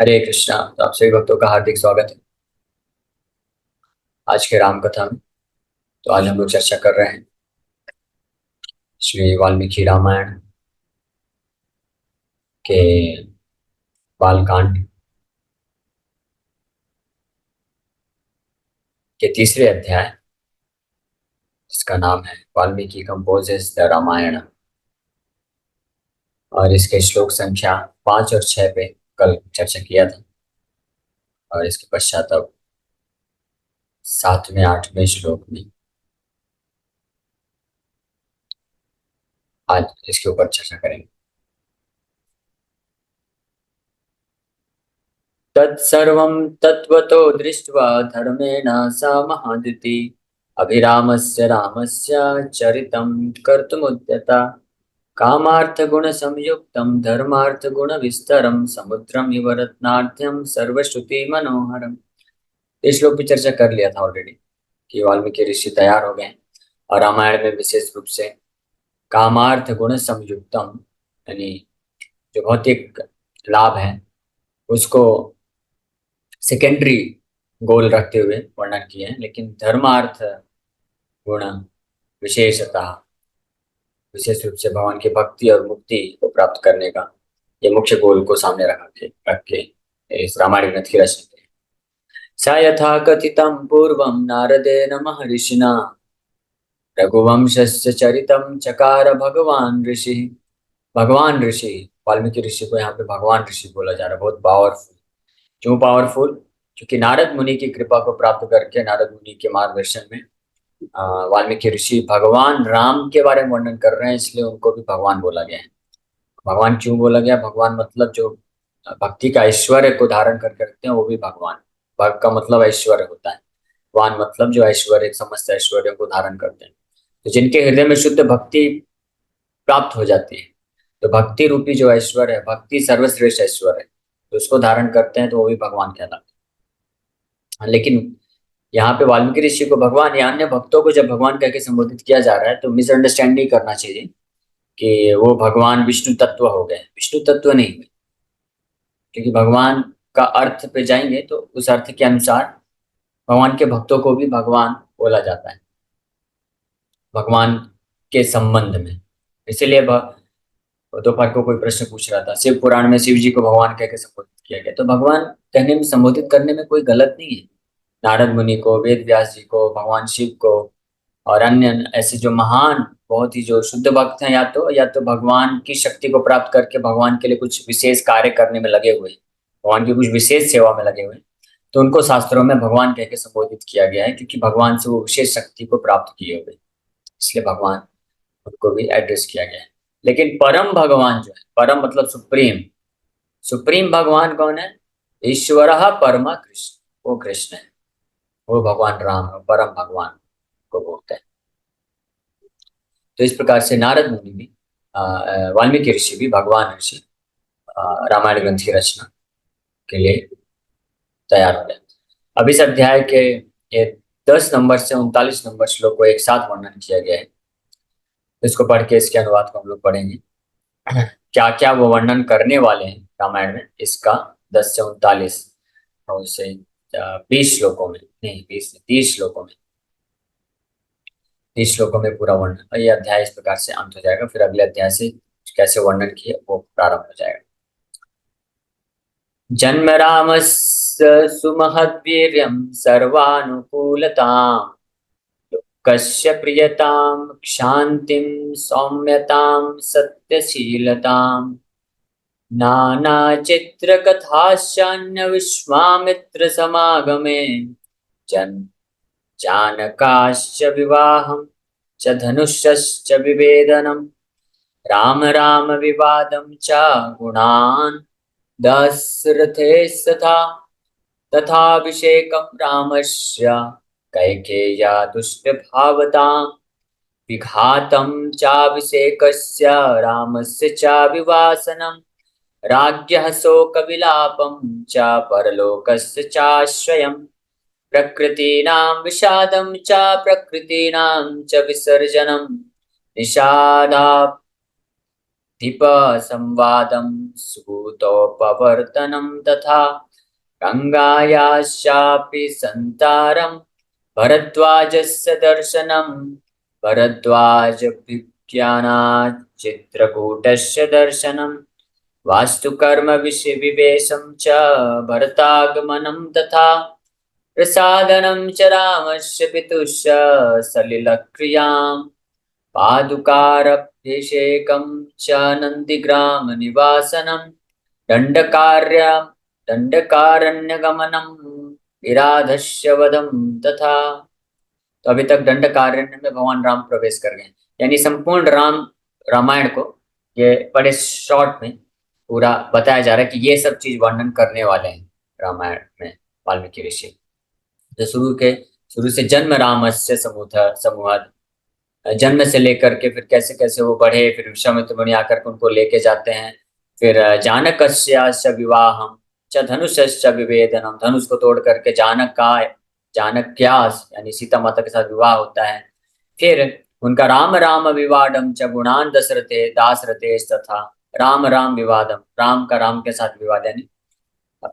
हरे कृष्णा। तो आप सभी भक्तों का हार्दिक स्वागत है आज के राम कथा में। तो आज हम लोग चर्चा कर रहे हैं श्री वाल्मीकि रामायण के बालकांड के तीसरे अध्याय, जिसका नाम है वाल्मीकि कंपोजेस द रामायण। और इसके श्लोक संख्या 5 और 6 पे कल चर्चा किया था। और इसके पश्चात अब 7वें 8वें श्लोक में आज इसके ऊपर चर्चा करेंगे। तत्सर्वं तत्त्वतो दृष्ट्वा धर्मेण स महाद्युति अभिरामस्य रामस्य चरितं कर्तुमुद्यता कामार्थगुणसंयुक्तं धर्मार्थगुणविस्तरं समुद्रमिव रत्नाढ्यं सर्वश्रुतिमनोहरम्। इस श्लोक की चर्चा कर लिया था ऑलरेडी कि वाल्मीकि ऋषि तैयार हो गए और रामायण में विशेष रूप से कामार्थ गुण संयुक्तम, यानी जो भौतिक लाभ है उसको सेकेंडरी गोल रखते हुए वर्णन किए हैं, लेकिन धर्मार्थ गुण विशेषतः विशेष रूप से भगवान की भक्ति और मुक्ति को प्राप्त करने का ये मुख्य गोल को सामने रख के इस रामायण ग्रंथ की रचना की। सा यथा कथितं पूर्वं नारदेन महर्षिणा रघुवंशस्य चरितं चकार भगवान ऋषि। भगवान ऋषि, वाल्मीकि ऋषि को यहाँ पे भगवान ऋषि बोला जा रहा है। बहुत पावरफुल। क्यों पावरफुल? क्योंकि नारद मुनि की कृपा को प्राप्त करके नारद मुनि के मार्गदर्शन में वाल्मीकि ऋषि भगवान राम के बारे में वर्णन कर रहे हैं, इसलिए उनको भी भगवान बोला गया है। भगवान क्यों बोला गया? भगवान मतलब जो भक्ति का ऐश्वर्य को धारण करके रखते हैं वो भी भगवान। भक्त का मतलब ऐश्वर्य होता है। भगवान मतलब जो ऐश्वर्य, समस्त ऐश्वर्य को धारण करते हैं। तो जिनके हृदय में शुद्ध भक्ति प्राप्त हो जाती है, तो भक्ति रूपी जो ऐश्वर्य है, भक्ति सर्वश्रेष्ठ ऐश्वर्य है, तो उसको धारण करते हैं तो वो भी भगवान कहलाते हैं। लेकिन यहाँ पे वाल्मीकि ऋषि को भगवान या अन्य भक्तों को जब भगवान कह के संबोधित किया जा रहा है तो मिसअंडरस्टैंड नहीं करना चाहिए कि वो भगवान विष्णु तत्व हो गए। विष्णु तत्व नहीं हुए, क्योंकि भगवान का अर्थ पे जाएंगे तो उस अर्थ के अनुसार भगवान के भक्तों को भी भगवान बोला जाता है भगवान के संबंध में। इसीलिए दोपहर को कोई प्रश्न पूछ रहा था, शिव पुराण में शिव जी को भगवान कह के संबोधित किया गया, तो भगवान कहने में, संबोधित करने में कोई गलत नहीं है। नारद मुनि को, वेद व्यास जी को, भगवान शिव को और अन्य ऐसे जो महान, बहुत ही जो शुद्ध भक्त हैं, या तो भगवान की शक्ति को प्राप्त करके भगवान के लिए कुछ विशेष कार्य करने में लगे हुए, भगवान की कुछ विशेष सेवा में लगे हुए, तो उनको शास्त्रों में भगवान कह के संबोधित किया गया है, क्योंकि भगवान से वो विशेष शक्ति को प्राप्त किए हुए, इसलिए भगवान उनको भी एड्रेस किया गया है। लेकिन परम भगवान जो है, परम मतलब सुप्रीम, सुप्रीम भगवान कौन है? ईश्वर परमा कृष्ण, वो कृष्ण है, वो भगवान राम है, परम भगवान को बोलते हैं। तो इस प्रकार से नारद मुनि भी, वाल्मीकि ऋषि भी, भगवान ऋषि रामायण ग्रंथ की रचना के लिए तैयार हो गए। अब इस अध्याय के ये 10 नंबर से 39 नंबर श्लोक को एक साथ वर्णन किया गया है। इसको पढ़ के इसके अनुवाद को हम लोग पढ़ेंगे। क्या क्या वो वर्णन करने वाले हैं रामायण में, इसका 10 से 39 और से 20 श्लोकों में, नहीं 20 30 श्लोकों में, 30 श्लोकों में पूरा वर्णन। और ये अध्याय इस प्रकार से अंत हो जाएगा। फिर अगले अध्याय से कैसे वर्णन किए वो प्रारंभ हो जाएगा। जन्म रामस्य सुमहद्वीर्यं सर्वानुकूलताम् कस्य प्रियतां क्षान्तिं सौम्यतां सत्यशीलताम् नानाचित्रकथाश्चान्यविश्वामित्रसमागमे जन् जानकाश्च विवाहं च धनुषश्च विभेदनम् राम राम विवादं च गुणान् दशरथेस्तथा तथाभिषेकं रामस्य कैकेय्या दुष्टभावतां विघातं चाभिषेकस्य रामस्य च विवासनं राज्ञः शोकविलापं च परलोकस्य चाश्रयम् प्रकृतीनां विषादं च प्रकृतीनां च विसर्जनं निषादा दीप संवादं सूतोपवर्तनं तथा गङ्गायाश्चापि सन्तारं भरद्वाजस्य दर्शनं भरद्वाजभिज्ञानात् चित्रकूटस्य दर्शनं वास्तुकर्म विषय विवेशं च भरतागमनं तथा प्रसादनं च रामस्य पितुश्च सलिलक्रियां पादुकारभिषेकं च नन्दिग्रामनिवासनं दण्डकारण्यगमनं विराधस्य वधं तथा। तो अभी तक दंडकारण्य में भगवान राम प्रवेश कर गए, यानी संपूर्ण रामायण को ये बड़े शॉर्ट में पूरा बताया जा रहा है कि ये सब चीज वर्णन करने वाले हैं रामायण में वाल्मीकि ऋषि। तो शुरू से जन्म रामस्य समूह, जन्म से लेकर के फिर कैसे कैसे वो बढ़े, फिर विश्वामित्र मुनि आकर के उनको लेके जाते हैं, फिर जानकस्य विवाहम च धनुषश्च विभेदनम, धनुष को तोड़ करके जानक्यास यानी सीता माता के साथ विवाह होता है। फिर उनका राम राम विवादम च गुणान दशरथे दासरथे तथा राम राम विवादम, राम का राम के साथ विवाद यानी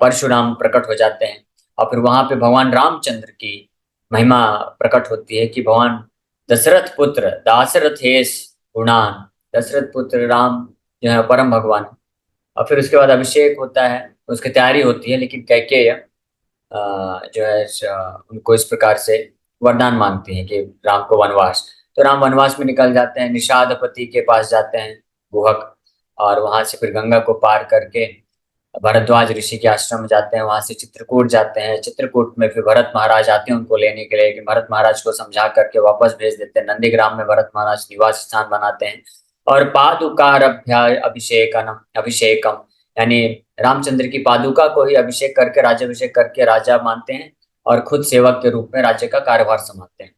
परशुराम प्रकट हो जाते हैं। और फिर वहां पे भगवान रामचंद्र की महिमा प्रकट होती है कि भगवान दशरथ पुत्र दासरथेश गुणान, दशरथ पुत्र राम जो है परम भगवान। और फिर उसके बाद अभिषेक होता है, उसकी तैयारी होती है, लेकिन कैकेयी जो है उनको इस प्रकार से वरदान मांगती हैं कि राम को वनवास, तो राम वनवास में निकल जाते हैं, निषादपति के पास जाते हैं गुहक, और वहां से फिर गंगा को पार करके भरद्वाज ऋषि के आश्रम में जाते हैं, वहां से चित्रकूट जाते हैं, चित्रकूट में फिर भरत महाराज आते हैं उनको लेने के लिए, लेकिन भरत महाराज को समझा करके वापस भेज देते हैं। नंदीग्राम में भरत महाराज निवास स्थान बनाते हैं और अभिषेकम यानी रामचंद्र की पादुका को ही अभिषेक करके राज्याभिषेक करके राजा मानते हैं और खुद सेवक के रूप में राज्य का कार्यभार संभालते हैं।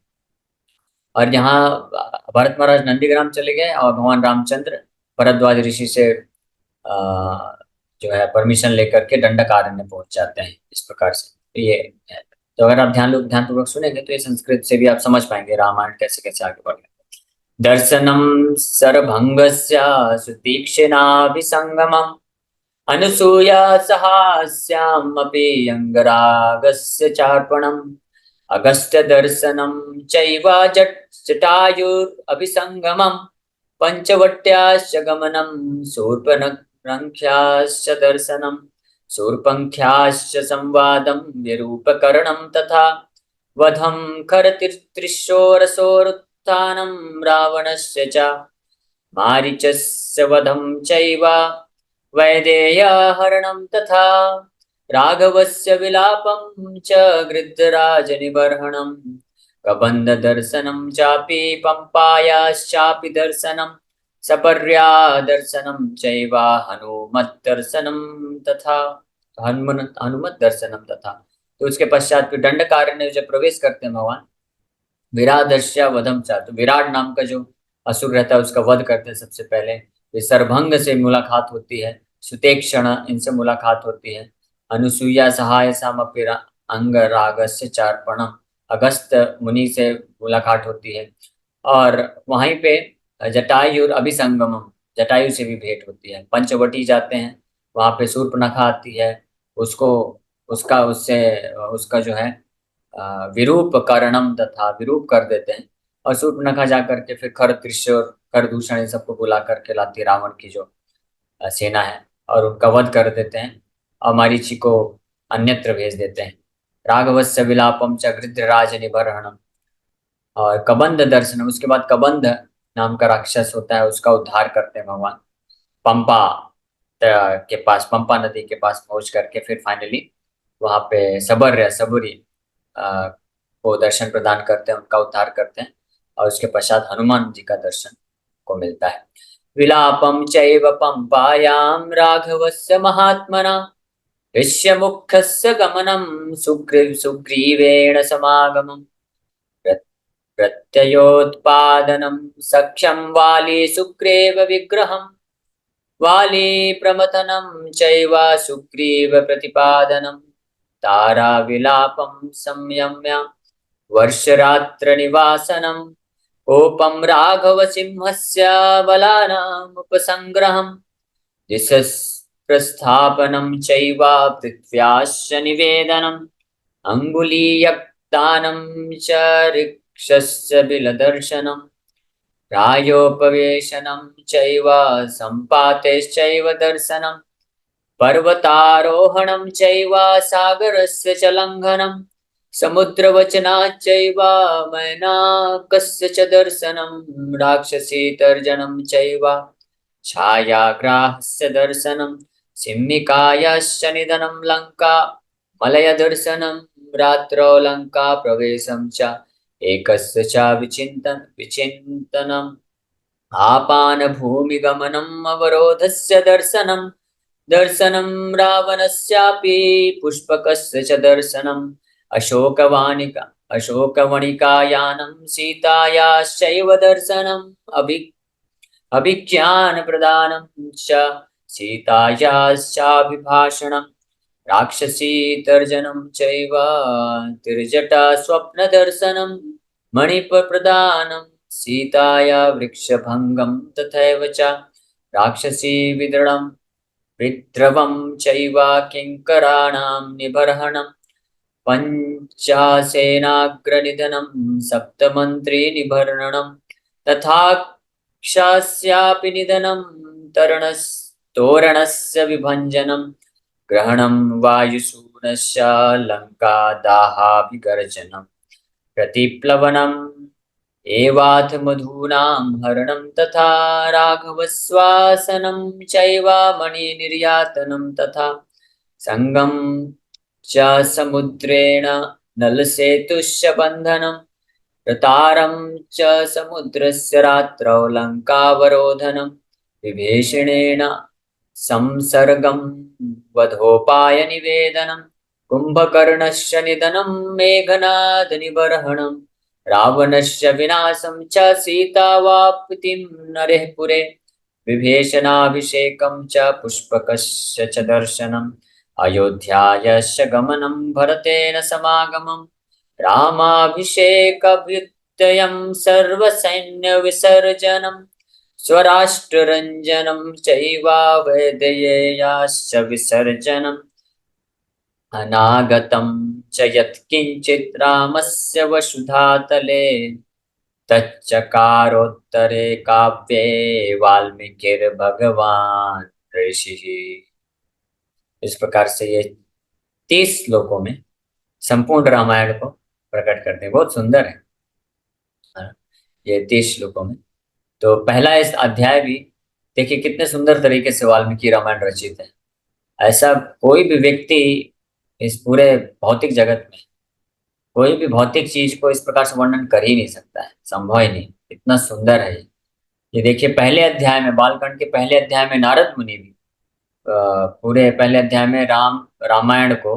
और यहाँ भरत महाराज नंदीग्राम चले गए और भगवान रामचंद्र भरद्वाज ऋषि से जो है परमिशन लेकर के दंडकारण्य पहुंच जाते हैं। इस प्रकार से तो ये है। तो अगर आप ध्यानपूर्वक सुनेंगे तो ये संस्कृत से भी आप समझ पाएंगे रामायण कैसे कैसे आगे बढ़ गया। दर्शनम सरभंगस्य सुतीक्ष्णाभिसंगमम् अनुसूया सहास्यामपि अंगरागस्य चार्पणम् अगस्त्य दर्शनं चैव जटायुरभिसंगमम् पंचवट्याश्च गमनं शूर्पणख्याश्च दर्शनं शूर्पङ्ख्याश्च संवादं विरूपकरणं तथा वधं खरतिर्त्रिशोरसोरुत्थानं रावणस्य च मारीचस्य वधं चैव वैदेह्यहरणं तथा राघवस्य विलापं च गृद्धराजनिबर्हणं कबन्धदर्शनं चापि पंपायाश्चापि दर्शनं सपर्या दर्शनं चैव हनुमद्दर्शनं तथा हनुमत दर्शनं तथा। तो उसके पश्चात फिर दंडकारण्य जब प्रवेश करते हैं भगवान, विराधस्य वधम चा, तो विराट नाम का जो असुर रहता है उसका वध करते हैं सबसे पहले। फिर सरभंग से मुलाकात होती है, सुतेक्षण इनसे मुलाकात होती है, अनुसूया सहाय सामपि अंग रागस्य चार्पणम, अगस्त मुनि से मुलाकात होती है, और वहीं पे जटायु और अभिसंगमम, जटायु से भी भेंट होती है। पंचवटी जाते हैं, वहां पे शूर्पणखा आती है, उसको उसका उससे उसका जो है विरूप करणम तथा विरूप कर देते हैं। और शूर्पणखा जा करके फिर खर त्रिशूर खरदूषण इन सबको बुला करके लाती है रावण की जो सेना है, और उनका वध कर देते हैं और मरीचि को अन्यत्र भेज देते हैं। राघवस्य विलापम च गृद्धराज निबर्हणम, और कबंध दर्शन, उसके बाद कबंध नाम का राक्षस होता है, उसका उद्धार करते हैं भगवान पंपा के पास, पंपा नदी के पास पहुंच करके फिर फाइनली वहां पे सबुरी को दर्शन प्रदान करते हैं, उनका उद्धार करते हैं, और उसके पश्चात हनुमान जी का दर्शन को मिलता है। विलापम चैव पंपायां राघवस्य महात्मना ऋष्यमुखस्य गमनं सुग्रीवेण समागमम् प्रत्ययोत्पादनं सख्यं वाली सुग्रीव विग्रहम् वाली प्रमथनं चैव सुग्रीव प्रतिपादनं तारा विलापं संयम्य वर्षरात्र निवासनं कोपम राघव सिंहस्य बलानामुपसंग्रहम् प्रस्थापनं चैव पृथ्व्याश्च निवेदनम् अङ्गुलीयक्तानं च ऋक्षश्च बिलदर्शनम् प्रायोपवेशनं चैव सम्पातेश्चैव दर्शनम् पर्वतारोहणं चैव सागरस्य च लङ्घनम् समुद्रवचनाच्चैव मैनाकस्य च दर्शनं राक्षसी तर्जनं चैव छायाग्राहस्य दर्शनं सिंहिकायाश्च निधनं लङ्का मलयदर्शनं रात्रौ लङ्का प्रवेशं च एकस्य च विचिन्तनम् आपानभूमिगमनम् अवरोधस्य दर्शनं रावणस्यापि पुष्पकस्य च दर्शनम् अशोकवणिकायानं सीतायाश्चैव दर्शनम् अभिज्ञानप्रदानं च सीतायाश्चाभिभाषणम् राक्षसी तर्जनं चैव तिर्जटा स्वप्नदर्शनं मणिप्रदानं सीताया वृक्षभङ्गं तथैव च राक्षसी विदृढं विद्रवं चैव किङ्कराणां निबर्हणं पञ्चासेनाग्रनिधनं सप्तमन्त्रीनिबर्हणं तथा क्षास्यापि निधनं तोरणस्य विभञ्जनं ग्रहणं वायुसूनस्य लङ्कादाहाभिगर्जनं प्रतिप्लवनम् एवाथ मधूनां हरणं तथा राघवस्वासनं चैव मणिनिर्यातनं तथा संगम च समुद्रेण नलसेतुश्च बन्धनं प्रतारं च समुद्रस्य रात्रौ लङ्कावरोधनं विभीषणेन संसर्गं वधोपायनिवेदनं कुम्भकर्णस्य निधनं मेघनादनिबर्हणं रावणस्य विनाशं च सीतावाप्तिं नरेः पुरे विभीषणाभिषेकं च पुष्पकस्य च दर्शनम् अयोध्यायस्य गमनं भरतेन समागमं रामाभिषेकभृत्ययं सर्वसैन्यविसर्जनं स्वराष्ट्ररञ्जनं चैव वैदेह्याश्च विसर्जनम् अनागतं च यत्किञ्चित् रामस्य वसुधातले तच्चकारोत्तरे काव्ये वाल्मीकिर्भगवान् ऋषिः। इस प्रकार से ये 30 श्लोकों में संपूर्ण रामायण को प्रकट करते हैं। बहुत सुंदर है ये 30 श्लोकों में। तो पहला इस अध्याय भी देखिए कितने सुंदर तरीके से वाल्मीकि रामायण रचित है। ऐसा कोई भी व्यक्ति इस पूरे भौतिक जगत में कोई भी भौतिक चीज को इस प्रकार से वर्णन कर ही नहीं सकता है, संभव ही नहीं। इतना सुंदर है ये देखिए पहले अध्याय में, बालकांड के पहले अध्याय में नारद मुनि भी पूरे पहले अध्याय में रामायण को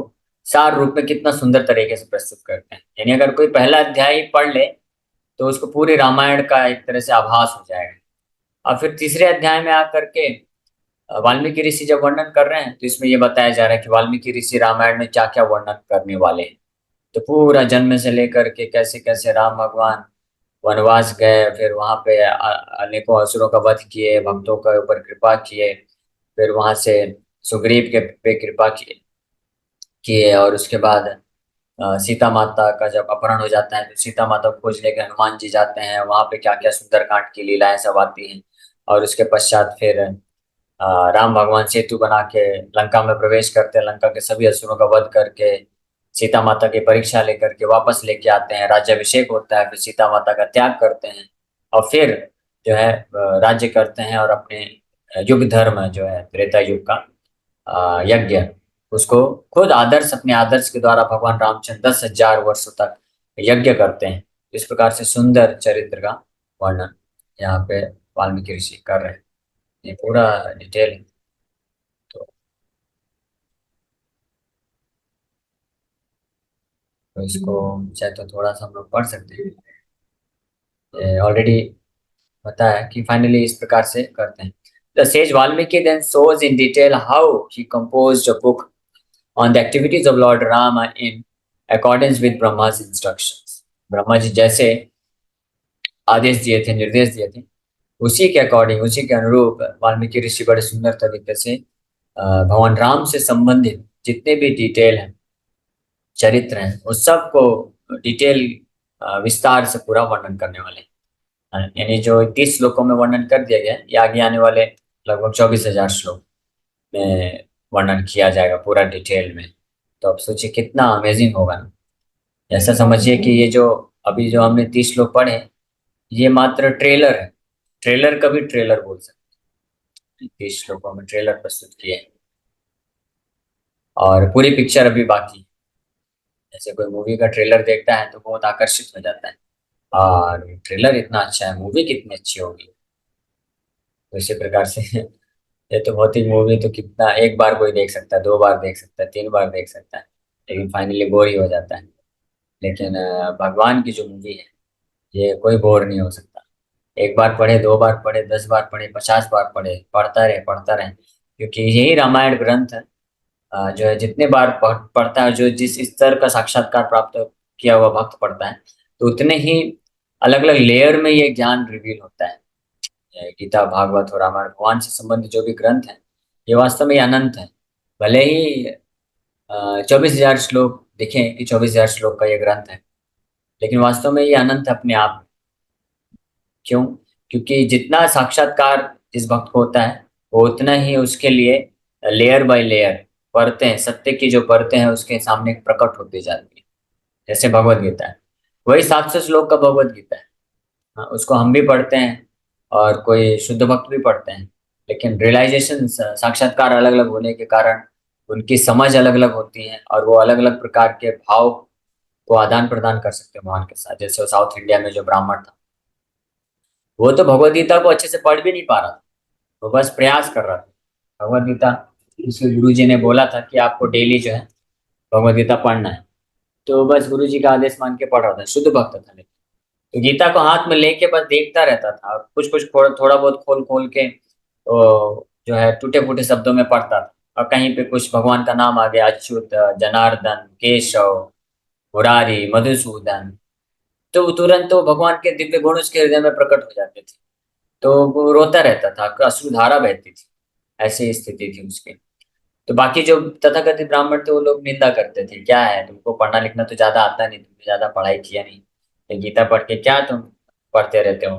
सार रूप में कितना सुंदर तरीके से प्रस्तुत करते हैं। यानी अगर कोई पहला अध्याय ही पढ़ ले तो उसको पूरे रामायण का एक तरह से आभास हो जाएगा। और फिर तीसरे अध्याय में आकर के वाल्मीकि ऋषि जब वर्णन कर रहे हैं तो इसमें ये बताया जा रहा है कि वाल्मीकि ऋषि रामायण में क्या क्या वर्णन करने वाले हैं। तो पूरा जन्म से लेकर के कैसे कैसे राम भगवान वनवास गए, फिर वहां पे अनेकों असुरों का वध किए, भक्तों के ऊपर कृपा किए, फिर वहां से सुग्रीव के पे कृपा किए और उसके बाद सीता माता का जब अपहरण हो जाता है तो सीता माता को खोज लेकर हनुमान जी जाते हैं। वहां पे क्या क्या सुंदरकांड की लीलाएं सब आती हैं। और उसके पश्चात फिर राम भगवान सेतु बना के लंका में प्रवेश करते हैं, लंका के सभी असुरों का वध करके सीता माता की परीक्षा लेकर के वापस लेके आते हैं, राज्याभिषेक होता है, फिर सीता माता का त्याग करते हैं और फिर जो है राज्य करते हैं और अपने युग धर्म जो है त्रेता युग का यज्ञ उसको खुद आदर्श अपने आदर्श के द्वारा भगवान रामचंद्र 10,000 वर्षों तक यज्ञ करते हैं। इस प्रकार से सुंदर चरित्र का वर्णन यहाँ पे वाल्मीकि ऋषि कर रहे हैं। ये पूरा डिटेल है। तो इसको चाहे तो थोड़ा सा हम लोग पढ़ सकते हैं। ऑलरेडी पता है कि फाइनली इस प्रकार से करते हैं। The sage Valmiki then shows in detail how he composed a book on the activities of Lord Rama in accordance with Brahma's instructions. Brahma ji जैसे आदेश दिए थे, निर्देश दिए थे, उसी के अकॉर्डिंग, उसी के अनुरूप वाल्मीकि ऋषि बड़े सुंदर तरीके से भगवान राम से संबंधित जितने भी डिटेल हैं, चरित्र हैं, उस सब को डिटेल विस्तार से पूरा वर्णन करने वाले हैं। यानी जो 30 श्लोकों में वर्णन कर दिया गया है, ये आगे आने वाले लगभग 24,000 श्लोक में वर्णन किया जाएगा पूरा डिटेल में। तो अब सोचिए कितना अमेजिंग होगा ना। ऐसा समझिए कि ये जो अभी जो हमने 30 श्लोक पढ़े, ये मात्र ट्रेलर है। ट्रेलर का भी ट्रेलर बोल सकते हैं। 30 श्लोकों में ट्रेलर प्रस्तुत किए हैं और पूरी पिक्चर अभी बाकी है। जैसे कोई मूवी का ट्रेलर देखता है तो बहुत आकर्षित हो जाता है, और ट्रेलर इतना अच्छा है, मूवी कितनी अच्छी होगी। तो इसी प्रकार से ये तो भौतिक मूवी तो कितना एक बार कोई देख सकता है, 2 बार देख सकता है, 3 बार देख सकता है, लेकिन फाइनली बोर ही हो जाता है। लेकिन भगवान की जो मूवी है, ये कोई बोर नहीं हो सकता। एक बार पढ़े, 2 बार पढ़े, 10 बार पढ़े, 50 बार पढ़े, पढ़ता रहे पढ़ता रहे, क्योंकि यही रामायण ग्रंथ है जो है जितने बार पढ़ता है, जो जिस स्तर का साक्षात्कार प्राप्त किया हुआ भक्त पढ़ता है, तो उतने ही अलग अलग लेयर में ये ज्ञान रिवील होता है। गीता, भागवत और रामायण, भगवान से संबंधित जो भी ग्रंथ है, ये वास्तव में अनंत है। भले ही 24,000 श्लोक देखें कि 24,000 श्लोक का ये ग्रंथ है, लेकिन वास्तव में ये अनंत है अपने आप में। क्यों? क्योंकि जितना साक्षात्कार जिस भक्त को होता है, वो उतना ही उसके लिए लेयर बाय लेयर परतें, सत्य की जो परतें हैं उसके सामने प्रकट होती जाती है। जैसे भगवत गीता है, वही 700 श्लोक का भगवत गीता है। हाँ, उसको हम भी पढ़ते हैं और कोई शुद्ध भक्त भी पढ़ते हैं, लेकिन रियलाइजेशन, साक्षात्कार अलग अलग होने के कारण उनकी समझ अलग अलग होती है, और वो अलग अलग प्रकार के भाव को आदान प्रदान कर सकते हैं भगवान के साथ। जैसे वो साउथ इंडिया में जो ब्राह्मण था, वो तो भगवत गीता को अच्छे से पढ़ भी नहीं पा रहा था, वो बस प्रयास कर रहा था। भगवत गीता, उसके गुरु जी ने बोला था कि आपको डेली जो है भगवत गीता पढ़ना है, तो बस गुरु जी का आदेश मान के पढ़ रहा था, शुद्ध भक्त था। लेकिन तो गीता को हाथ में लेके बस देखता रहता था, कुछ कुछ थोड़ा बहुत खोल खोल के जो है टूटे फूटे शब्दों में पढ़ता था, और कहीं पे कुछ भगवान का नाम आ गया, अच्युत, जनार्दन, केशव, मुरारी, मधुसूदन, तो तुरंत तो भगवान के दिव्य गुण उसके हृदय में प्रकट हो जाते थे। तो वो रोता रहता था, अश्रुधारा बहती थी, ऐसी स्थिति थी उसकी। तो बाकी जो तथाकथित ब्राह्मण थे, वो लोग निंदा करते थे, क्या है तुमको पढ़ना लिखना तो ज्यादा आता नहीं, तुमने ज्यादा पढ़ाई किया नहीं, ये गीता पढ़ के क्या तुम पढ़ते रहते हो,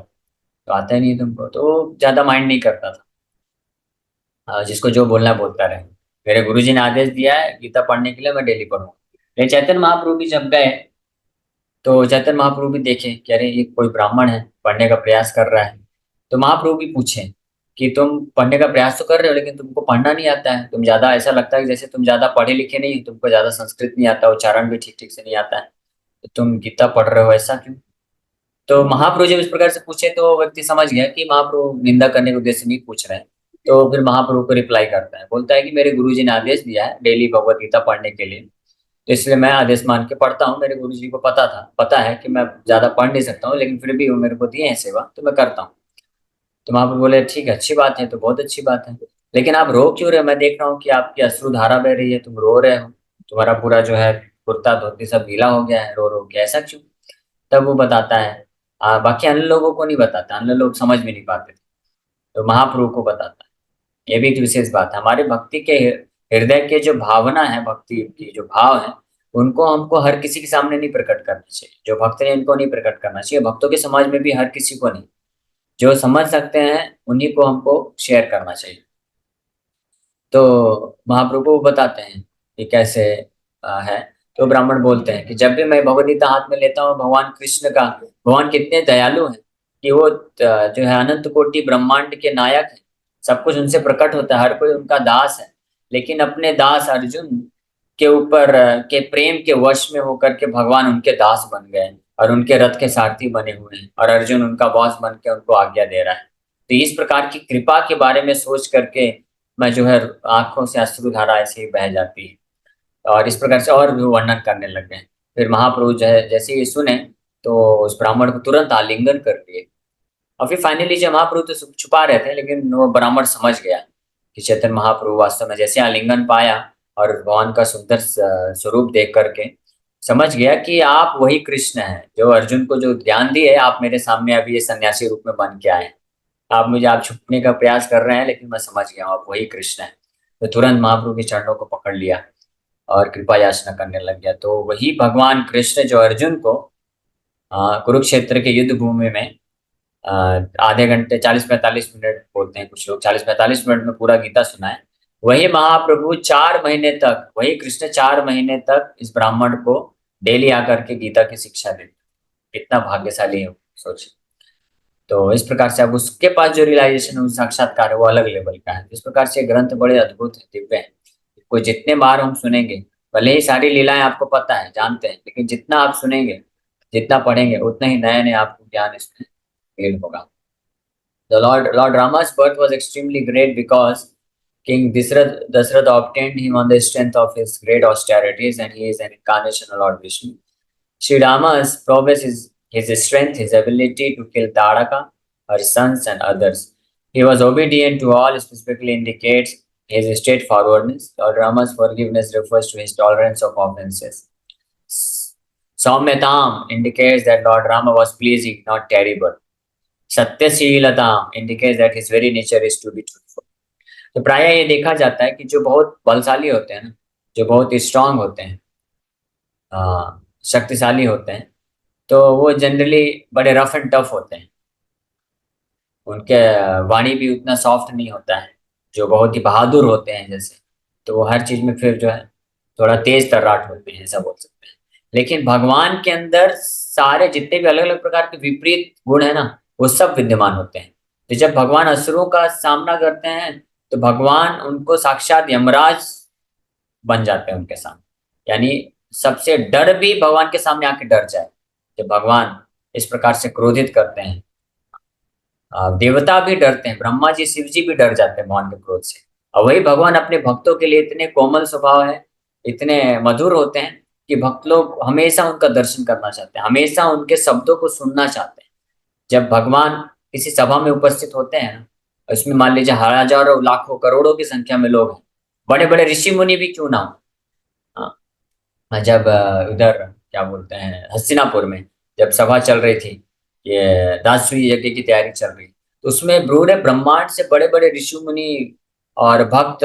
तो आता ही नहीं तुमको। तो वो ज्यादा माइंड नहीं करता था। जिसको जो बोलना है बोलता रहे, मेरे गुरुजी ने आदेश दिया है गीता पढ़ने के लिए, मैं डेली पढ़ूंगा। लेकिन चैतन्य महाप्रभु भी जब गए, तो चैतन्य महाप्रभु भी देखे कि अरे ये कोई ब्राह्मण है, पढ़ने का प्रयास कर रहा है। तो महाप्रभु भी पूछे कि तुम पढ़ने का प्रयास तो कर रहे हो, लेकिन तुमको पढ़ना नहीं आता है, तुम ज्यादा, ऐसा लगता है कि जैसे तुम ज्यादा पढ़े लिखे नहीं हो, तुमको ज्यादा संस्कृत नहीं आता, उच्चारण भी ठीक ठीक से नहीं आता है, तो तुम गीता पढ़ रहे हो, ऐसा क्यों? तो महाप्रभु जब इस प्रकार से पूछे, तो व्यक्ति समझ गया कि महाप्रभु निंदा करने के उद्देश्य से नहीं पूछ रहे हैं। तो फिर महाप्रभु को रिप्लाई करता है, बोलता है कि मेरे गुरुजी ने आदेश दिया है डेली भगवत गीता पढ़ने के लिए, तो इसलिए मैं आदेश मान के पढ़ता हूँ। मेरे गुरुजी को पता है कि मैं ज्यादा पढ़ नहीं सकता हूँ, लेकिन फिर भी वो मेरे को दिए हैं सेवा, तो मैं करता हूँ। तो महाप्रभु बोले ठीक है, अच्छी बात है, तो बहुत अच्छी बात है, लेकिन आप रो क्यों रहे हो? मैं देख रहा हूँ कि आपकी अश्रुधारा बह रही है, तुम रो रहे हो, तुम्हारा पूरा जो है कुर्ता धोती सब गीला हो गया है रो रो के, ऐसा क्यों? तब वो बताता है, बाकी अन्य लोगों को नहीं बताता, अन्य लोग समझ भी नहीं पाते थे, तो महाप्रभु को बताता है। ये भी एक विशेष बात है, हमारे भक्ति के हृदय के जो भावना है, भक्ति की जो भाव है, उनको हमको हर किसी के सामने नहीं प्रकट करना चाहिए। जो भक्त हैं इनको नहीं प्रकट करना चाहिए, भक्तों के समाज में भी हर किसी को नहीं, जो समझ सकते हैं उन्हीं को हमको शेयर करना चाहिए। तो महाप्रभु बताते हैं कि कैसे है। तो ब्राह्मण बोलते हैं कि जब भी मैं भगवद गीता हाथ में लेता हूँ, भगवान कृष्ण का, भगवान कितने दयालु हैं कि वो जो है अनंत कोटि ब्रह्मांड के नायक है, सब कुछ उनसे प्रकट होता है, हर कोई उनका दास है, लेकिन अपने दास अर्जुन के ऊपर के प्रेम के वश में होकर के भगवान उनके दास बन गए, और उनके रथ के सारथी बने हुए हैं, और अर्जुन उनका बॉस बन के उनको आज्ञा दे रहा है। तो इस प्रकार की कृपा के बारे में सोच करके मैं जो है, आंखों से अश्रुधारा ऐसे ही बह जाती है, और इस प्रकार से और भी वर्णन करने लग गए। फिर महाप्रभु जो है जैसे ही सुने, तो उस ब्राह्मण को तुरंत आलिंगन कर लिए। और फिर फाइनली जब महाप्रभु तो छुपा रहे थे, लेकिन वो ब्राह्मण समझ गया कि चैतन्य महाप्रभु वास्तव में जैसे आलिंगन पाया और भगवान का सुंदर स्वरूप देख करके, समझ गया कि आप वही कृष्ण हैं जो अर्जुन को जो ज्ञान दिए, आप मेरे सामने अभी ये सन्यासी रूप में बन के आए हैं। आप छुपने का प्रयास कर रहे हैं, लेकिन मैं समझ गया हूँ आप वही कृष्ण हैं। तो तुरंत महाप्रभु के चरणों को पकड़ लिया और कृपा याचना करने लग गया। तो वही भगवान कृष्ण जो अर्जुन को कुरुक्षेत्र के युद्ध भूमि में अ, आधे घंटे 40-45 मिनट बोलते हैं कुछ लोग, 40-45 मिनट में पूरा गीता सुनाए, वही महाप्रभु 4 महीने तक, वही कृष्ण 4 महीने तक इस ब्राह्मण को डेली आकर के गीता की शिक्षा देते। कितना भाग्यशाली है वो, सोचिए। तो इस प्रकार से अब उसके पास जो रियलाइजेशन है, साक्षात्कार है, वो अलग लेवल का है। इस प्रकार से ग्रंथ बड़े अद्भुत है, दिव्य है। को जितने बार हम सुनेंगे, भले ही सारी लीलाएं आपको पता है, जानते हैं, लेकिन जितना आप सुनेंगे, जितना पढ़ेंगे, उतना ही नए नए आपको ज्ञान इसमें फील होगा। Lord Rama's birth was extremely great because King Dasrath obtained him on the strength of his great austerities, and he is an incarnation of Lord Vishnu. Sri Rama's prowess is his strength, his ability to kill Taraka, her sons, and others. He was obedient to all, specifically indicates his straightforwardness. Lord Rama's forgiveness refers to his tolerance of offenses. Saumyatam indicates that Lord Rama was pleasing, not terrible. सत्यशीलता indicates that his very nature is to be truthful. तो प्राय ये देखा जाता है कि जो बहुत बलशाली होते हैं ना, जो बहुत स्ट्रांग होते हैं, शक्तिशाली होते हैं, तो वो जनरली बड़े रफ एंड टफ होते हैं। उनके वाणी भी उतना सॉफ्ट नहीं होता है। जो बहुत ही बहादुर होते हैं जैसे, तो वो हर चीज में फिर जो है थोड़ा तेज तर्राट होते हैं, ऐसा बोल सकते हैं। लेकिन भगवान के अंदर सारे जितने भी अलग अलग प्रकार के विपरीत गुण है ना, वो सब विद्यमान होते हैं। तो जब भगवान असुरों का सामना करते हैं, तो भगवान उनको साक्षात यमराज बन जाते हैं उनके सामने। यानी सबसे डर भी भगवान के सामने आके डर जाए। जब भगवान इस प्रकार से क्रोधित करते हैं, देवता भी डरते हैं, ब्रह्मा जी शिव जी भी डर जाते हैं भगवान के क्रोध से। और वही भगवान अपने भक्तों के लिए इतने कोमल स्वभाव है, इतने मधुर होते हैं कि भक्त लोग हमेशा उनका दर्शन करना चाहते हैं, हमेशा उनके शब्दों को सुनना चाहते हैं। जब भगवान किसी सभा में उपस्थित होते हैं ना, उसमें मान लीजिए हजारों लाखों करोड़ों की संख्या में लोग हैं, बड़े बड़े ऋषि मुनि भी क्यों ना हो। जब उधर क्या बोलते हैं हस्तिनापुर में जब सभा चल रही थी, ये दासवी यज्ञ की तैयारी चल रही, तो उसमें पूरे ब्रह्मांड से बड़े बड़े ऋषि मुनि और भक्त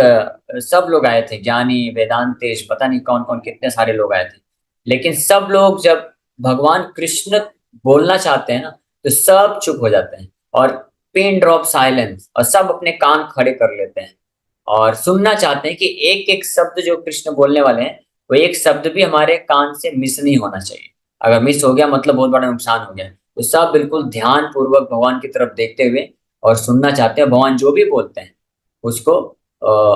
सब लोग आए थे, ज्ञानी वेदांतेश पता नहीं कौन कौन कितने सारे लोग आए थे। लेकिन सब लोग जब भगवान कृष्ण बोलना चाहते हैं ना, तो सब चुप हो जाते हैं और पिन ड्रॉप साइलेंस, और सब अपने कान खड़े कर लेते हैं और सुनना चाहते हैं कि एक एक शब्द जो कृष्ण बोलने वाले हैं, वो एक शब्द भी हमारे कान से मिस नहीं होना चाहिए। अगर मिस हो गया मतलब बहुत बड़ा नुकसान हो गया। तो सब बिल्कुल ध्यान पूर्वक भगवान की तरफ देखते हुए और सुनना चाहते हैं। भगवान जो भी बोलते हैं उसको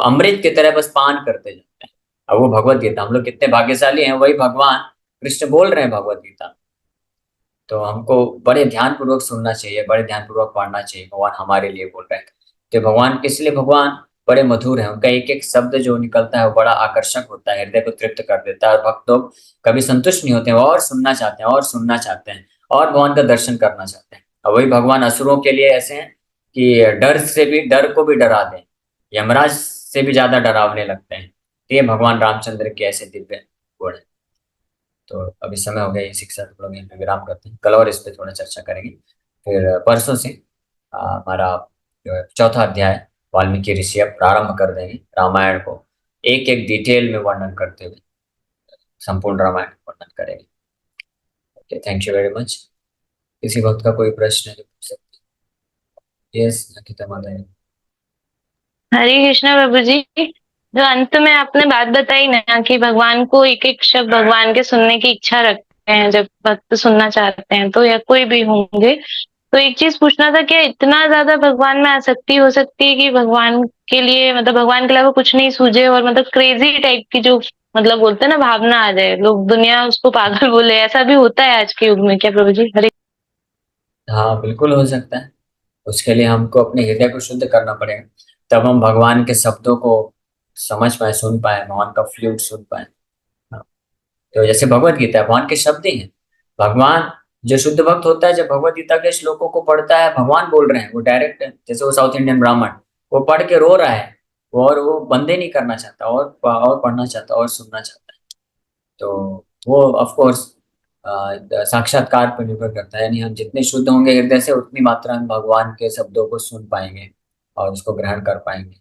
अमृत की तरह बस पान करते जाते हैं। अब वो भगवत गीता, हम लोग कितने भाग्यशाली हैं, वही भगवान कृष्ण बोल रहे हैं भगवत गीता। तो हमको बड़े ध्यान पूर्वक सुनना चाहिए, बड़े ध्यान पूर्वक पढ़ना चाहिए। भगवान हमारे लिए बोल रहे हैं। तो भगवान, इसलिए भगवान बड़े मधुर हैं। उनका एक एक शब्द जो निकलता है वो बड़ा आकर्षक होता है, हृदय को तृप्त कर देता है। और भक्त लोग कभी संतुष्ट नहीं होते हैं, और सुनना चाहते हैं और सुनना चाहते हैं और भगवान का दर्शन करना चाहते हैं। और वही भगवान असुरों के लिए ऐसे हैं कि डर को भी डरा दें, यमराज से भी ज्यादा डरावने लगते हैं। तो ये भगवान रामचंद्र के ऐसे दिव्य गुण हैं। तो अभी समय हो गया ये शिक्षा, तो लोग यहीं पे विराम करते हैं। कल और इस पे थोड़ा चर्चा करेंगे। फिर परसों से हमारा जो है चौथा अध्याय वाल्मीकि ऋषि अब प्रारंभ कर देंगे। रामायण को एक एक डिटेल में वर्णन करते हुए संपूर्ण रामायण का वर्णन करेंगे। Okay, thank you very much. किसी वक्त का कोई प्रश्न है तो पूछ सकते हैं। यस नकिता माता जी। हरे कृष्णा प्रभु जी। जो अंत में आपने बात बताई ना कि भगवान को एक एक शब्द भगवान के सुनने की इच्छा रखते हैं जब भक्त सुनना चाहते हैं, तो या कोई भी होंगे, तो एक चीज पूछना था, क्या इतना ज्यादा भगवान में आसक्ति हो सकती है कि भगवान के लिए मतलब भगवान के अलावा कुछ नहीं सूझे, और मतलब क्रेजी टाइप की जो मतलब बोलते हैं ना भावना आ जाए, लोग दुनिया उसको पागल बोले, ऐसा भी होता है आज के युग में क्या प्रभु जी? हरे। हाँ बिल्कुल हो सकता है। उसके लिए हमको अपने हृदय को शुद्ध करना पड़ेगा, तब हम भगवान के शब्दों को समझ पाए, सुन पाए, भगवान का फ्लूट सुन पाए। हाँ, तो जैसे भगवत गीता है, भगवान के शब्द ही हैं। भगवान, जो शुद्ध भक्त होता है, जब भगवत गीता के श्लोकों को पढ़ता है, भगवान बोल रहे हैं, वो डायरेक्ट, जैसे वो साउथ इंडियन ब्राह्मण, वो पढ़ के रो रहा है, और वो बंदे नहीं करना चाहता, और पढ़ना चाहता और सुनना चाहता है। तो वो ऑफ कोर्स साक्षात्कार पर निर्भर करता है, यानी हम जितने शुद्ध होंगे हृदय से उतनी मात्रा में भगवान के शब्दों को सुन पाएंगे और उसको ग्रहण कर पाएंगे।